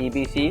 EBC,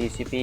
DCP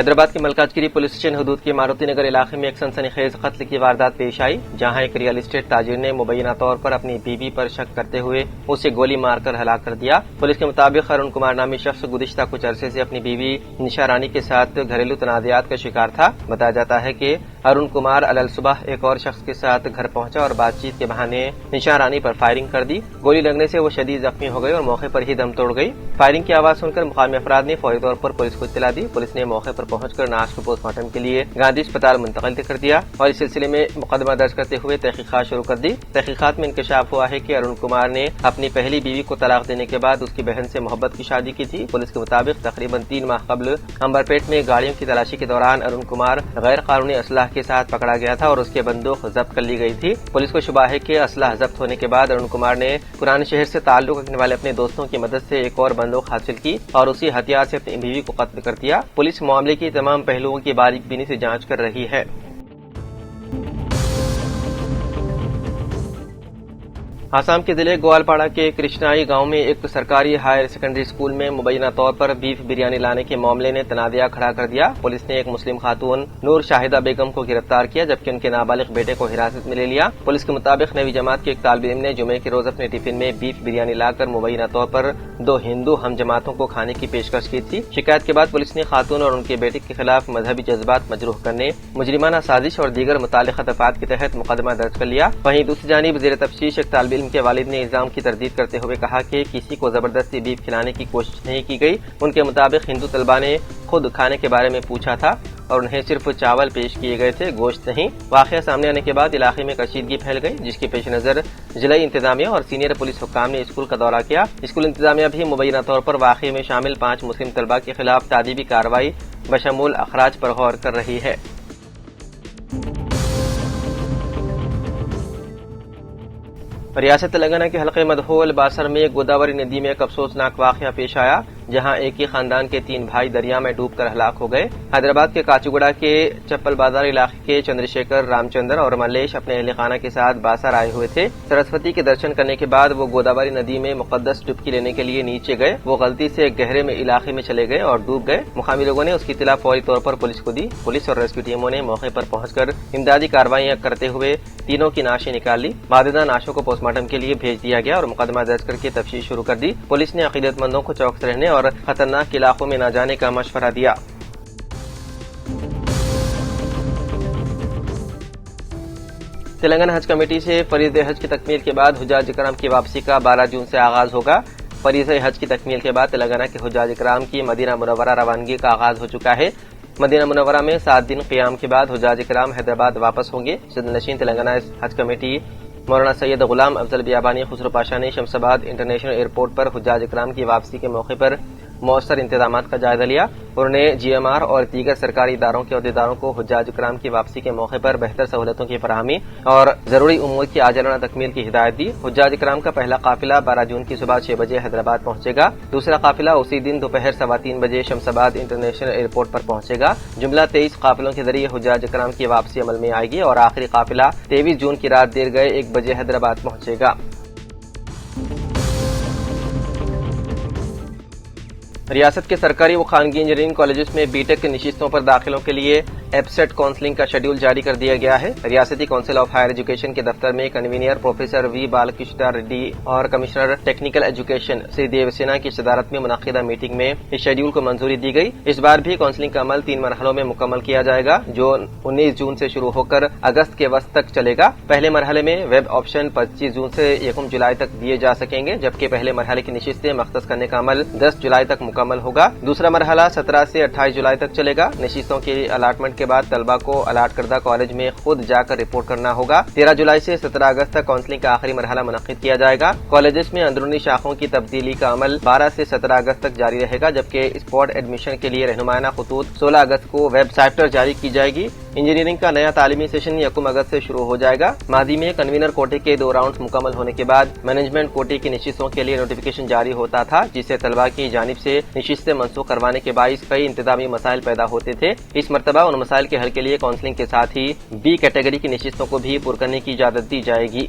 Hyderabad کے Malkajgiri police station حدود کے ماروتی نگر علاقے میں ایک سنسنی خیز قتل کی واردات پیش آئی، جہاں ایک ریئل اسٹیٹ تاجر نے مبینہ طور پر اپنی بیوی پر شک کرتے ہوئے اسے گولی مار کر ہلاک کر دیا۔ پولیس کے مطابق ارون کمار نامی شخص گزشتہ کچھ عرصے سے اپنی بیوی نشا رانی کے ساتھ گھریلو تنازعات کا شکار تھا۔ بتایا جاتا ہے کہ ارون کمار الصبح ایک اور شخص کے ساتھ گھر پہنچا اور بات چیت کے بہانے نشا رانی پر فائرنگ کر دی۔ گولی لگنے سے وہ شدید زخمی ہو گئی اور موقع پر ہی دم توڑ گئی۔ فائرنگ کی آواز سن کر مقامی افراد نے فوری طور پر پولیس کو اطلاع دی۔ پولیس نے موقع پر پہنچ کر نعش کو پوسٹ مارٹم کے لیے گاندھی اسپتال منتقل کر دیا اور اس سلسلے میں مقدمہ درج کرتے ہوئے تحقیقات شروع کر دی۔ تحقیقات میں انکشاف ہوا ہے کہ ارون کمار نے اپنی پہلی بیوی کو طلاق دینے کے بعد اس کی بہن سے محبت کی شادی کی تھی۔ پولیس کے مطابق تقریباً 3 ماہ قبل امبرپیٹ میں گاڑیوں کی تلاشی کے دوران ارون کمار غیر قانونی اسلحہ کے ساتھ پکڑا گیا تھا اور اس کی بندوق ضبط کر لی گئی تھی۔ پولیس کو شبہ ہے کہ اسلحہ ضبط ہونے کے بعد ارون کمار نے پرانے شہر سے تعلق رکھنے والے اپنے دوستوں کی مدد سے ایک اور بندوق حاصل کی اور اسی ہتھیار سے اپنی بیوی کو قتل کر دیا۔ پولیس معاملے کی تمام پہلوؤں کی باریک بینی سے جانچ کر رہی ہے۔ آسام کے ضلع گوالپاڑا کے کرشنائی گاؤں میں ایک سرکاری ہائر سیکنڈری اسکول میں مبینہ طور پر بیف بریانی لانے کے معاملے نے تنازعہ کھڑا کر دیا۔ پولیس نے ایک مسلم خاتون نور شاہدہ بیگم کو گرفتار کیا جبکہ ان کے نابالغ بیٹے کو حراست میں لے لیا۔ پولیس کے مطابق 9ویں جماعت کے ایک طالب علم نے جمعے کے روز اپنے ٹفن میں بیف بریانی لا کر مبینہ طور پر 2 ہندو ہم جماعتوں کو کھانے کی پیشکش کی تھی۔ شکایت کے بعد پولیس نے خاتون اور ان کے بیٹے کے خلاف مذہبی جذبات مجروح کرنے، مجرمانہ سازش اور دیگر متعلقہ دفعات کے تحت مقدمہ درج کر لیا۔ وہیں دوسری جانب زیر تفتیش ایک طالب علم کے والد نے الزام کی تردید کرتے ہوئے کہا کہ کسی کو زبردستی بیف کھلانے کی کوشش نہیں کی گئی۔ ان کے مطابق ہندو طلبہ نے خود کھانے کے بارے میں پوچھا تھا اور انہیں صرف چاول پیش کیے گئے تھے، گوشت نہیں۔ واقعہ سامنے آنے کے بعد علاقے میں کشیدگی پھیل گئی، جس کے پیش نظر ضلعی انتظامیہ اور سینئر پولیس حکام نے اسکول کا دورہ کیا۔ اسکول انتظامیہ بھی مبینہ طور پر واقعے میں شامل 5 مسلم طلبہ کے خلاف تعدیبی کارروائی بشمول اخراج پر غور کر رہی ہے۔ ریاست تلنگانہ کے حلقہ مدھول باسر میں گوداوری ندی میں ایک افسوسناک واقعہ پیش آیا، جہاں ایک ہی خاندان کے 3 بھائی دریا میں ڈوب کر ہلاک ہو گئے۔ حیدرآباد کے کاچیگوڑا کے چپل بازار علاقے کے چندرشیکھر رام چندر اور ملیش اپنے اہل خانہ کے ساتھ باسر آئے ہوئے تھے۔ سرسوتی کے درشن کرنے کے بعد وہ گوداوری ندی میں مقدس ڈبکی لینے کے لیے نیچے گئے۔ وہ غلطی سے ایک گہرے میں علاقے میں چلے گئے اور ڈوب گئے۔ مقامی لوگوں نے اس کی اطلاع فوری طور پر پولیس کو دی۔ پولیس اور ریسکیو ٹیموں نے موقع پر پہنچ کر امدادی کارروائیاں کرتے ہوئے تینوں کی نعشیں نکال لی۔ بعدازاں نعشوں کو پوسٹ مارٹم کے لیے بھیج دیا گیا اور مقدمہ درج کر کے تفتیش شروع کر دی۔ پولیس نے عقیدت مندوں کو چوکس رہنے اور خطرناک علاقوں میں نہ جانے کا مشورہ دیا۔ تلنگانہ حج کمیٹی سے فریض حج کی تکمیل کے بعد حجاج کرام کی واپسی کا 12 جون سے آغاز ہوگا۔ فریض حج کی تکمیل کے بعد تلنگانہ کے حجاج کرام کی مدینہ منورہ روانگی کا آغاز ہو چکا ہے۔ مدینہ منورہ میں 7 دن قیام کے بعد حجاج کرام حیدرآباد واپس ہوں گے۔ صدر نشین تلنگانہ حج کمیٹی مولانا سید غلام افضل بیابانی خسرو پاشا نے شمس آباد انٹرنیشنل ایئرپورٹ پر حجاج کرام کی واپسی کے موقع پر مؤثر انتظامات کا جائزہ لیا۔ انہوں نے GMR اور دیگر سرکاری اداروں کے عہدیداروں کو حجاج کرام کی واپسی کے موقع پر بہتر سہولتوں کی فراہمی اور ضروری امور کی عاجلانہ تکمیل کی ہدایت دی۔ حجاج کرام کا پہلا قافلہ 12 جون کی صبح 6 بجے حیدرآباد پہنچے گا۔ دوسرا قافلہ اسی دن دوپہر 3:15 بجے شمس آباد انٹرنیشنل ایئرپورٹ پر پہنچے گا۔ جملہ 23 قافلوں کے ذریعے حجاج کرام کی واپسی عمل میں آئے گی اور آخری قافلہ 23 جون کی رات دیر گئے 1 بجے حیدرآباد پہنچے گا۔ ریاست کے سرکاری و خانگی انجینئرنگ کالجز میں بی ٹیک نشستوں پر داخلوں کے لیے ایبسیٹ کاؤنسلنگ کا شیڈول جاری کر دیا گیا ہے۔ ریاستی کونسل آف ہائر ایجوکیشن کے دفتر میں کنوینر پروفیسر وی بالکرشنا ریڈی اور کمشنر ٹیکنیکل ایجوکیشن سری دیو سینا کی صدارت میں منعقدہ میٹنگ میں اس شیڈول کو منظوری دی گئی۔ اس بار بھی کاؤنسلنگ کا عمل 3 مرحلوں میں مکمل کیا جائے گا، جو 19 جون سے شروع ہو کر اگست کے وسط تک چلے گا۔ پہلے مرحلے میں ویب آپشن 25 جون سے 1 جولائی تک دیے جا سکیں گے، جبکہ پہلے مرحلے کی نشستیں مختص کرنے کا عمل 10 جولائی تک مکمل ہوگا۔ دوسرا مرحلہ 17 سے 28 جولائی تک چلے گا۔ نشستوں کی الاٹمنٹ کے بعد طلبہ کو الاٹ کردہ کالج میں خود جا کر رپورٹ کرنا ہوگا۔ 13 جولائی سے 17 اگست تک کاؤنسلنگ کا آخری مرحلہ منعقد کیا جائے گا۔ کالجز میں اندرونی شاخوں کی تبدیلی کا عمل 12 سے 17 اگست تک جاری رہے گا، جبکہ اسپاٹ ایڈمیشن کے لیے رہنمائانہ خطوط 16 اگست کو ویب سائٹ پر جاری کی جائے گی۔ انجینئرنگ کا نیا تعلیمی سیشن 1 اگست سے شروع ہو جائے گا۔ ماضی میں کنوینر کوٹے کے 2 راؤنڈز مکمل ہونے کے بعد مینجمنٹ کوٹے کی نشستوں کے لیے نوٹیفکیشن جاری ہوتا تھا، جس سے طلبہ کی جانب سے نشستیں منسوخ کروانے کے باعث کئی انتظامی مسائل پیدا ہوتے تھے۔ اس مرتبہ ان مسائل کے حل کے لیے کاؤنسلنگ کے ساتھ ہی بی کیٹیگری کی نشستوں کو بھی پر کرنے کی اجازت دی جائے گی۔